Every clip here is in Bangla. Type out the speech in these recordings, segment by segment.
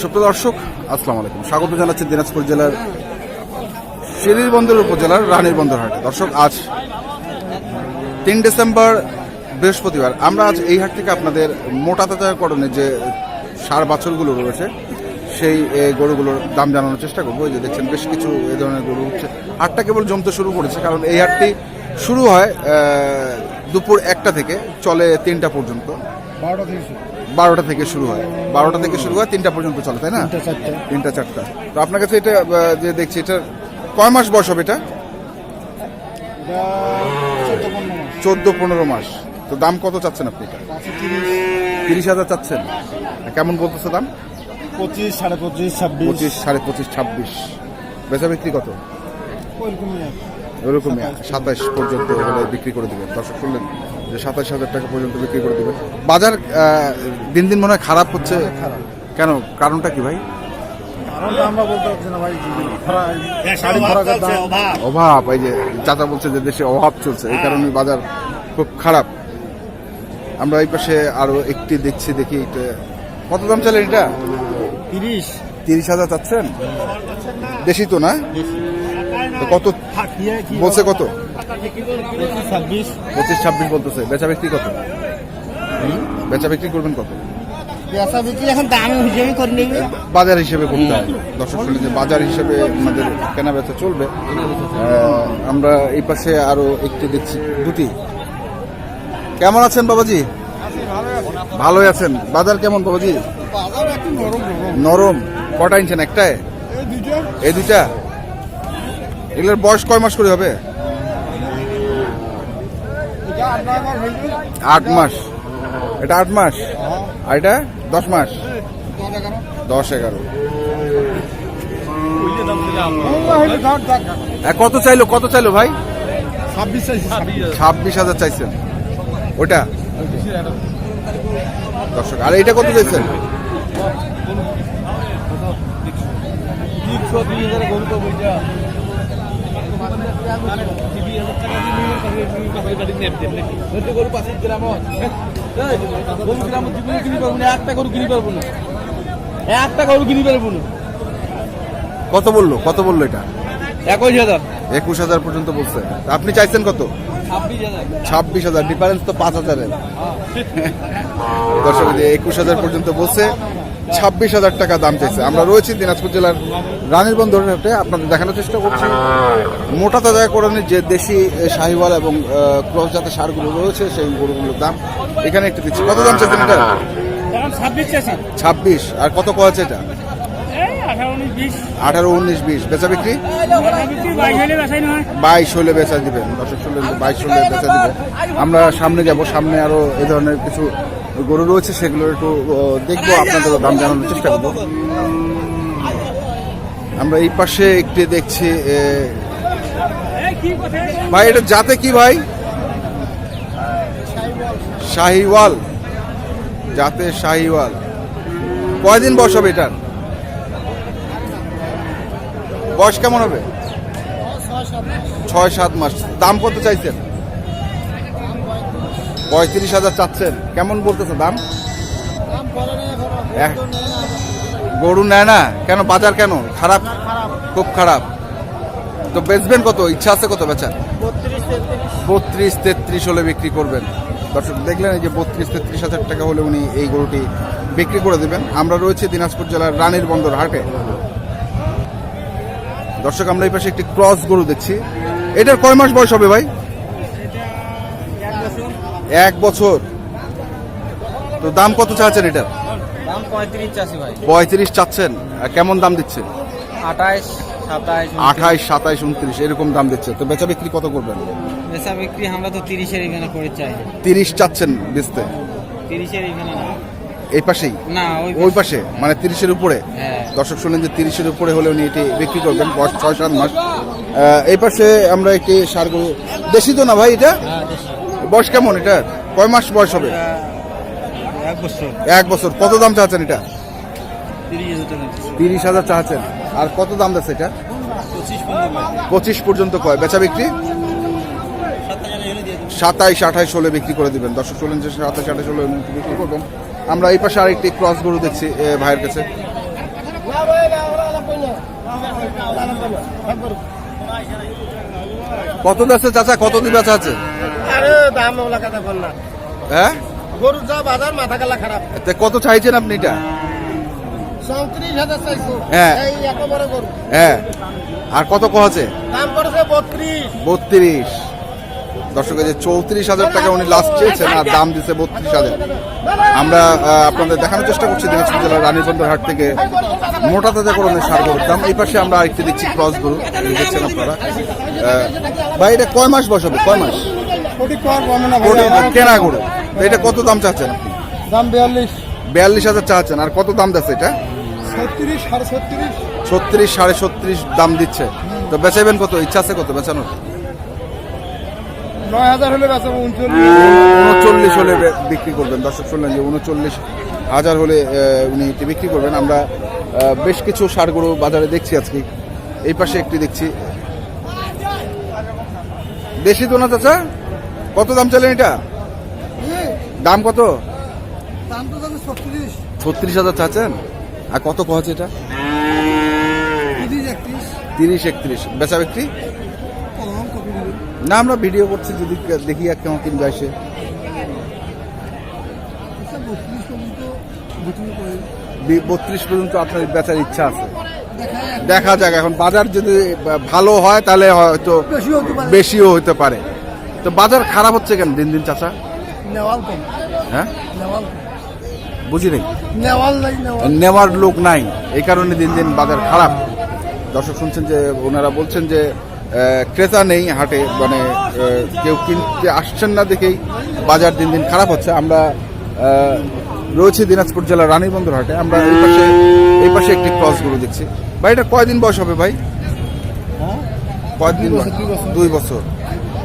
সুপ্রিয় দর্শক, আসসালামু আলাইকুম। স্বাগত জানাচ্ছি দিনাজপুর জেলার শিরিরবন্দর উপজেলার রানীর বন্দর হাটে। দর্শক, আজ 3 ডিসেম্বর বৃহস্পতিবার। আমরা আজ এই হাট থেকে আপনাদের মোটা তাজাকরণে যে ষাঁড় বাছুরগুলো রয়েছে সেই গরুগুলোর দাম জানানোর চেষ্টা করবো। এই যে দেখছেন বেশ কিছু এই ধরনের গরু হচ্ছে। হাটটা কেবল জমতে শুরু করেছে, কারণ এই হাটটি শুরু হয় দুপুর 1টা থেকে, চলে 3টা পর্যন্ত। 12টা থেকে শুরু হয়, 12টা থেকে শুরু হয় 3টা পর্যন্ত চলে, তাই না? 3টা 4টা। তো আপনার কাছে এটা যে দেখছি, এটা কয় মাস বয়স হবে? এটা 14-15 মাস। তো দাম কত চাচ্ছেন আপনি? এটা 30,000 চাচ্ছেন। কেমন বলতেছে দাম? 25, 25.5, 26। 25, 25.5, 26। বেচা বিক্রি কত? ওরকমই 27 পর্যন্ত হলে বিক্রি করে দেবেন। দর্শক শুনলেন যে 27,000 টাকা পর্যন্ত বিক্রি করে দেবেন। বাজার দিন দিন মনে হয় খারাপ হচ্ছে। কেন, কারণটা কি ভাই? আমরা বলতে পারছি না ভাই, অভাব। এই যে চাচা বলছে যে দেশে অভাব চলছে, এই কারণে বাজার খুব খারাপ। আমরা এই পাশে আরো একটি দেখছি, দেখি এটা কত দাম চাইলেন? এটা 30,000 চাচ্ছেন। দেশি তো না? তো কত বলছে? কত? 25-26 বলতেছে। বেচা বিক্রি কত? বেচা বিক্রি করবেন কত? এখন দাম হিসেবে করে নেবে, বাজার হিসেবে করতে হয়। দর্শক শুনলেন যে বাজার হিসেবে আমাদের কেনা বেচা চলবে। আমরা এই পাশে আরো একটু দেখছি, দুটি। কেমন আছেন বাবাজি? ভালোই আছেন। বাজার কেমন বাবাজি? নরম। কটা ইনছেন? একটাই? এই দুইটা? এগুলোর বয়স কয় মাস করে হবে? 8 মাস। এটা 8 মাস, আর এটা 10 মাস। 10-11। কত চাইলো? কত চাইলো ভাই? 26,000 চাইছেন। ওটা দর্শক। আর এইটা কত চাইছেন? কত বললো? কত বললো এটা? 21,000 পর্যন্ত বলছে। আপনি চাইছেন কত? 26,000। ডিফারেন্স তো 5,000-এর। দর্শক, 21,000 পর্যন্ত বলছে, 26,000 টাকা দাম চাইছে। আমরা রয়েছি দিনাজপুর জেলার রানীর বন্দর হাটে। আপনাদের দেখানোর চেষ্টা করছি মোটা তাজাকরণের যে দেশি শাহিওয়াল এবং ক্রস জাতের ষাঁড়গুলো রয়েছে সেই গরুগুলোর দাম এখানে একটু দিচ্ছি। কত দাম চাইছেন এটা? 26। আর কত কয়েছে এটা? 18-19-20। বেচা বিক্রি 22 হলে বেচা দিবেন। দর্শক শুনলেন 22 হলে বেচা দিবেন। আমরা সামনে যাব, সামনে আরো এই ধরনের কিছু গরু রয়েছে, সেগুলো একটু দেখবো, আপনাদের দাম জানানোর চেষ্টা করবো। আমরা এই পাশে একটু দেখছি। ভাই এটা জাতে কি ভাই? শাহিওয়াল জাতে, শাহিওয়াল। কয়দিন বয়স হবে এটার? বয়স কেমন হবে? 6-7 মাস। দাম কত চাইছেন? 35,000 চাচ্ছেন। কেমন বলতেছে দাম? গরু নেয় না কেন? বাজার কেন খারাপ? খুব খারাপ। তো বেচবেন কত? ইচ্ছা আছে কত বেচা? 32-33 হলে বিক্রি করবেন। দর্শক দেখলেন, এই যে 32-33,000 টাকা হলে উনি এই গরুটি বিক্রি করে দেবেন। আমরা রয়েছে দিনাজপুর জেলার রানীর বন্দর হাটে। দর্শক, আমরা এই পাশে একটি ক্রস গরু দেখছি। এটার কয় মাস বয়স হবে ভাই? 1 বছর। তো দাম কত চাচ্ছেন এটার? 35 চাচ্ছেন। কেমন দাম দিচ্ছে? 28, 27, 29 এরকম দাম দিচ্ছে। তো বেচা বিক্রি কত করবেন? বেচা বিক্রি আমরা তো 30-এর এখানে করে চাই। 30 চাচ্ছেন বেচতে? 30-এর এখানে না, এই পাশেই না ওই পাশে, মানে 30-এর উপরে। দর্শক শুনলেন যে 30-এর উপরে হলে উনি এটি বিক্রি করবেন। বয়স 6-7 মাস। এই পাশে আমরা একটি ষাঁড় গরু। দেশি তো না ভাই এটা? বয়স কেমন? এটা কয় মাস বয়স হবে? 1 বছর। কত দাম চাচ্ছেন এটা? 30,000 চাচ্ছেন। আর কত দাম দিচ্ছে এটা? 25 পর্যন্ত কয়। বেচা বিক্রি 27-28 হলে বিক্রি করে দিবেন। দর্শক শুনলেন যে 27-28 হলে বিক্রি করবেন। আমরা এই পাশে আরেকটি ক্রস গরু দেখছি ভাইয়ের কাছে। কত আছে চাচা, কত দিয়ে বেচা আছে? আরে দাম ওলা কথা বল না, হ্যাঁ, গরুর যা বাজার মাথা গেলা খারাপ। তা কত চাইছেন আপনি এটা? 34,000 চাইছো। হ্যাঁ। এই এত বড় গরু হ্যাঁ, আর কত কছে? দাম পড়েছে 32। 32। দর্শক, এই যে 34,000 টাকা উনি লাস্ট চেয়েছেন আর দাম দিচ্ছে 32,000। আমরা আপনাদের দেখানোর চেষ্টা করছি দিনাজপুর জেলার রানীবন্দর হাট থেকে মোটা তাজাকরণের সার গরুর দাম। এই পাশে আমরা আরেকটি দেখছি ক্রস গরু, এই দেখছেন আপনারা। ভাই, এটা কয় মাস বয়স হবে? কয় মাস? ওটা কেনা গরু। তো এটা কত দাম চাচ্ছেন আপনি? দাম 42। 42,000 চাচ্ছেন। আর কত দাম দিচ্ছে এটা? 36, 37। 36, 37.5 দাম দিচ্ছে। তো বেচাইবেন কত? ইচ্ছা আছে কত বেচানোর? 9,000 হলে বেচাবো। 39 হলে বিক্রি করবেন। দর্শক শুনলেন যে 39,000 হলে উনি এটি বিক্রি করবেন। আমরা বেশ কিছু ষাড় গরু বাজারে দেখছি আজকে। এই পাশে একটি দেখছি দেশি তো না চাচা, কত দাম চাইলেন এটা? দাম কত? দাম তো যাবে 36। 36,000 চাচ্ছেন। আর কত কহছে এটা? 30, 31। বেচা বিক্রি না, আমরা ভিডিও করছি, যদি দেখি এক কেমন কিনবে আসে। 32 পর্যন্ত আপনার বেচার ইচ্ছা আছে। দেখা যাক, এখন বাজার যদি ভালো হয় তাহলে হয়তো বেশিও হতে পারে। তো বাজার খারাপ হচ্ছে কেন দিন দিন চাচা? নেওয়াল কম। হ্যাঁ, নেওয়াল বুঝি নাই, নেওয়াল নাই। নেওয়ার লোক নাই, এই কারণে দিন দিন বাজার খারাপ। দর্শক শুনছেন যে ওনারা বলছেন যে ক্রেতা নেই হাটে, মানে কেউ কিনতে আসছেন না দেখেই বাজার দিন দিন খারাপ হচ্ছে। আমরা রয়েছি দিনাজপুর জেলার রানীবন্দর হাটে। আমরা এই পাশে একটি ক্রস গরু দেখছি। ভাই, এটা কয়দিন বয়স হবে ভাই? কয়দিন? 2 বছর।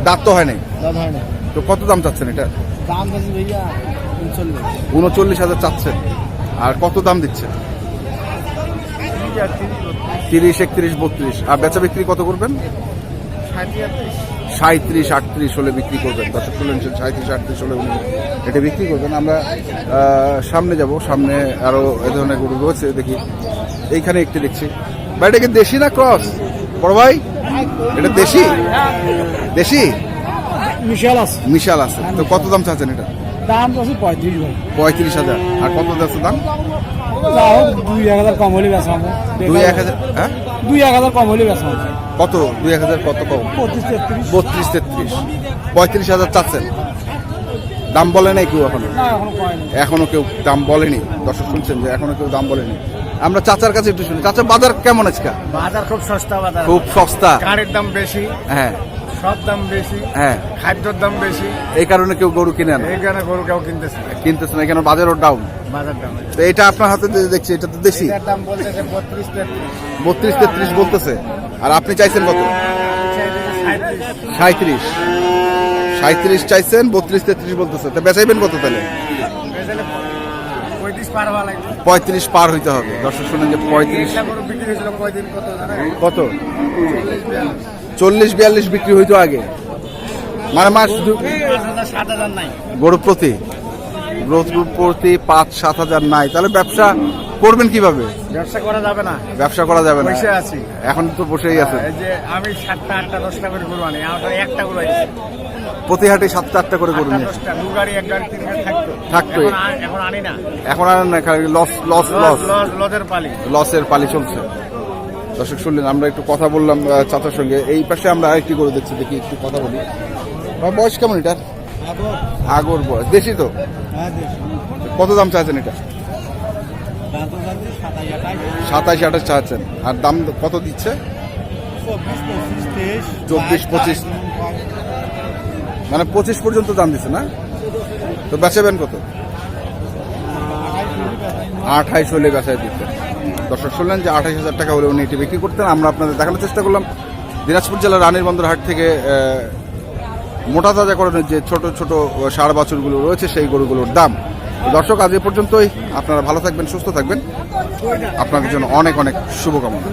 দাঁত তো হয় নাই। তো কত দাম চাচ্ছেন এটা? দাম বেশি ভাইয়া 39। 39,000 চাচ্ছেন। আর কত দাম দিচ্ছে? 30, 31, 32। আর বেচা বিক্রি কত করবেন? 37, 38 হলে বিক্রি করবেন। দর্শক শুনলেন 37, 38 হলে উনি এটা বিক্রি করবেন। আমরা সামনে যাব, সামনে আরো এ ধরনের গরু রয়েছে দেখি। এইখানে একটি দেখছি। ভাই, এটা কি দেশি না ক্রস? বড় ভাই, এটা দেশি? দেশি মিশাল আছে। তো কত দাম চাচ্ছেন এটা? দাম আছে 35 ভাই। 35,000। আর কত যাচ্ছে দাম? 2-1,000 কম হলে বেচা হবে। 2-1,000। হ্যাঁ, 2-1,000 কম হলে বেচা হবে। কত? 2-1,000 কত কম? 32-33। 32, 33। 35,000 চাচ্ছেন। দাম বলে নাই কেউ এখনো? না, এখনো পাইনি। এখনো কেউ দাম বলেনি। দর্শক শুনছেন যে এখনো কেউ দাম বলেনি। আমরা চাচার কাছে একটু শুনি। চাচা, বাজার কেমন আজকে? বাজার খুব সস্তা। বাজার খুব সস্তা। কারের দাম বেশি, হ্যাঁ সব দাম বেশি, হ্যাঁ, খাদ্যের দাম বেশি। এই কারণে কেউ গরু কিনে না, এইখানে গরু কেউ কিনতেছে না। কিনতেছে না, এখানে বাজারও ডাউন। বাজার দাম তো এটা আপনার হাতে দেখছি, এটা তো দেশি। এটার দাম বলতেছে 32-33। 32, 33 বলতেছে। আর আপনি চাইছেন কত? 37। 37 চাইছেন, 32, 33 বলতেছে। তা বেচাইবেন কত তাহলে? 35 পার হওয়া লাগবে। 35 পার হইতে হবে। দর্শক শুনেন যে 35। এটা গরু বিক্রি হয়েছিল কয়দিন কত জানেন? কত? 40-42 বিক্রি হইতো আগে, মানে মাস 5,000-7,000 নাই। গরু প্রতি 5-7 হাজার নাই। তাহলে ব্যবসা করবেন কিভাবে? ব্যবসা করা যাবে না, ব্যবসা করা যাবে না। বসে আছি। এখন তো বসেই আছে। এই যে আমি 7টা 8টা 10টা করে গরু আনি, আমার একটা গরু আছে। প্রতি হাটে 7-8টা করে গরু নিয়ে 10টা, 2 গাড়ি 1 গাড়ি 3 গাড়ি থাকতো। থাকতোই। এখন আনি না। এখন আর না, খালি লজের পালি। লসের পালি চলছে। দর্শক শুনলেন, আমরা একটু কথা বললাম চাচার সঙ্গে। এই পাশে আমরা আরেকটি গরু দেখছি, দেখি একটু কথা বলি। ভাই, বয়স কেমন এটার? আগর বয়স। দেশি তো? কত দাম চাইছেন এটা? 27-28 চাচ্ছেন। আর দাম কত দিচ্ছে? 24-25, মানে 25 পর্যন্ত দাম দিচ্ছে না? তো বেচাবেন কত? 28 হলে বেচায় দিতেন। দর্শক শুনলেন যে 28,000 টাকা হলে উনি এটি বিক্রি করতেন। আমরা আপনাদের দেখানোর চেষ্টা করলাম দিনাজপুর জেলার রানীরবন্দর হাট থেকে মোটা তাজাকরণের যে ছোট ছোট ষাঁড় বাছুরগুলো রয়েছে সেই গরুগুলোর দাম। দর্শক, আজ এ পর্যন্তই। আপনারা ভালো থাকবেন, সুস্থ থাকবেন। আপনাদের জন্য অনেক অনেক শুভকামনা।